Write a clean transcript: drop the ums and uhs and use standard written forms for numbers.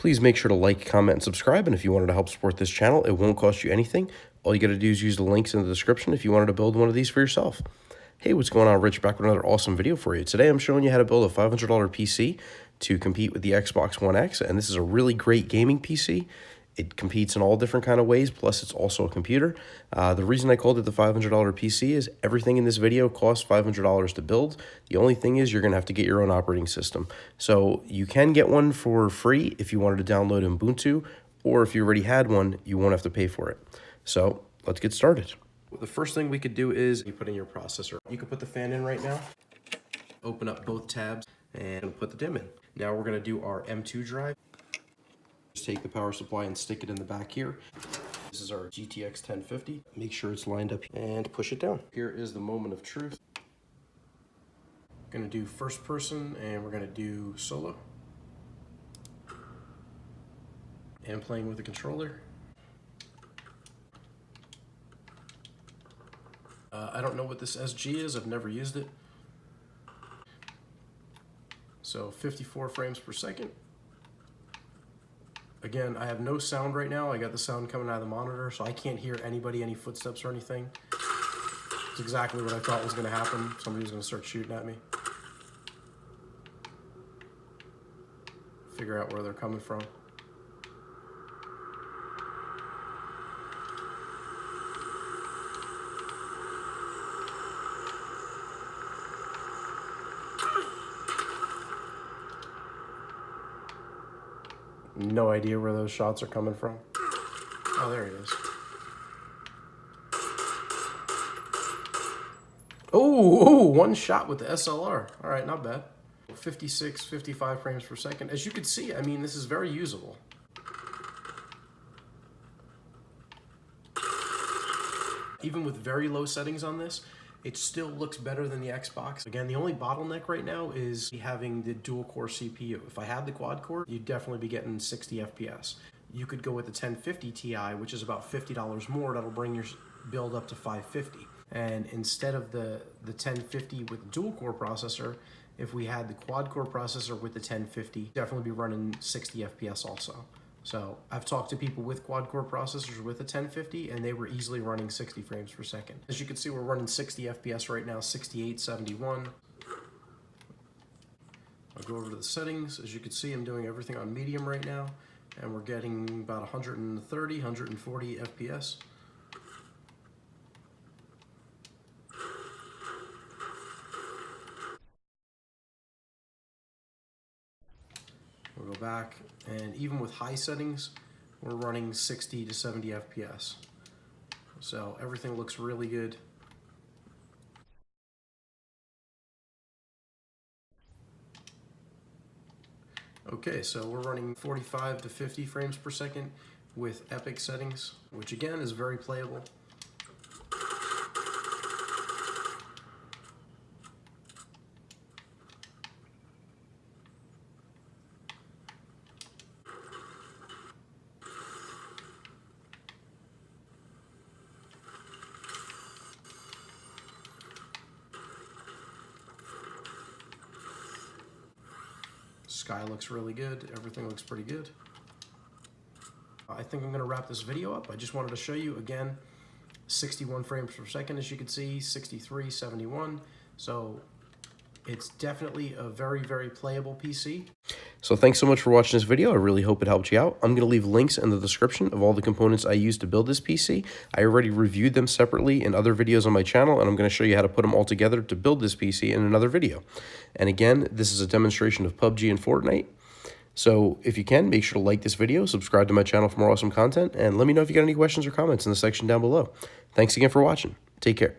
Please make sure to like, comment, and subscribe. And if you wanted to help support this channel, it won't cost you anything. All you got to do is use the links in the description if you wanted to build one of these for yourself. Hey, what's going on? Rich back with another awesome video for you. Today I'm showing you how to build a $500 PC to compete with the Xbox One X, and this is a really great gaming PC. It competes in all different kind of ways, plus it's also a computer. The reason I called it the $500 PC is everything in this video costs $500 to build. The only thing is you're going to have to get your own operating system. So you can get one for free if you wanted to download Ubuntu, or if you already had one, you won't have to pay for it. So let's get started. The first thing we could do is you put in your processor. You can put the fan in right now, open up both tabs, and put the DIMM in. Now we're going to do our M2 drive. Just take the power supply and stick it in the back here. This is our GTX 1050. Make sure it's lined up and push it down. Here is the moment of truth. Going to do first person and we're going to do solo. And playing with the controller. I don't know what this SG is. I've never used it. So 54 frames per second. Again, I have no sound right now. I got the sound coming out of the monitor, so I can't hear anybody, any footsteps or anything. It's exactly what I thought was going to happen. Somebody was going to start shooting at me. Figure out where they're coming from. No idea where those shots are coming from. Oh, there he is. Oh, one shot with the SLR. All right, not bad. 56, 55 frames per second. As you can see, I mean, this is very usable. Even with very low settings on this, it still looks better than the Xbox. Again, the only bottleneck right now is having the dual core CPU. If I had the quad core, you'd definitely be getting 60 FPS. You could go with the 1050 Ti, which is about $50 more. That'll bring your build up to 550. And instead of the 1050 with the dual core processor, if we had the quad core processor with the 1050, definitely be running 60 FPS also. So I've talked to people with quad-core processors with a 1050, and they were easily running 60 frames per second. As you can see, we're running 60 FPS right now, 68, 71. I'll go over to the settings. As you can see, I'm doing everything on medium right now, and we're getting about 130, 140 FPS. We'll go back, and even with high settings, we're running 60 to 70 FPS. So everything looks really good. Okay, so we're running 45 to 50 frames per second with epic settings, which again is very playable. Sky looks really good. Everything looks pretty good. I think I'm going to wrap this video up. I just wanted to show you again 61 frames per second, as you can see, 63, 71. So it's definitely a very, very playable PC. So thanks so much for watching this video. I really hope it helped you out. I'm going to leave links in the description of all the components I used to build this PC. I already reviewed them separately in other videos on my channel, and I'm going to show you how to put them all together to build this PC in another video. And again, this is a demonstration of PUBG and Fortnite. So if you can, make sure to like this video, subscribe to my channel for more awesome content, and let me know if you got any questions or comments in the section down below. Thanks again for watching. Take care.